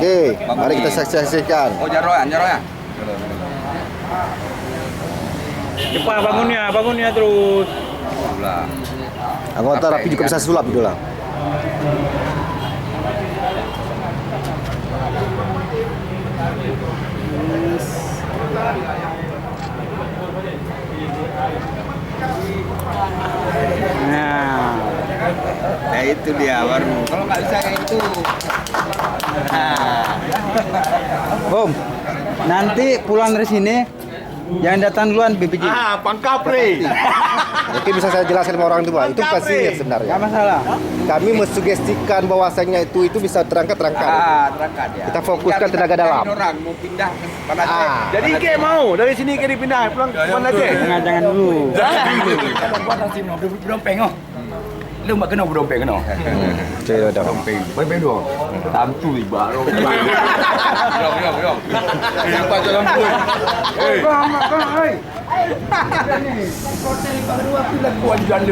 Oke, mari kita saksikan. Oh, jaroan ya. Cepat bangunnya terus. Itulah. Anggota rapi juga bisa sulap gitu lah. Nah itu dia baru. Kalau nggak bisa kayak itu. Om, nanti pulang dari sini yang datang duluan BPJ. Pangkapri. Mungkin bisa saya jelaskan sama orang tua. Itu pastinya sebenarnya. Gak masalah. Kami mensugestikan bahwasanya itu bisa terangkat. Terangkat ya. Kita fokuskan tenaga dalam. Orang mau pindah pada Jadi Ke mau dari sini ke dipindah pulang ke mana Ke? Jangan dulu. Dompeng oh. Lu mbak kena dompeng kena. Saya udah. Dompeng dong. Tantu iba. Yo. Yang pacar lampu. Bang, hei. Hotel kedua pilihan buat janda.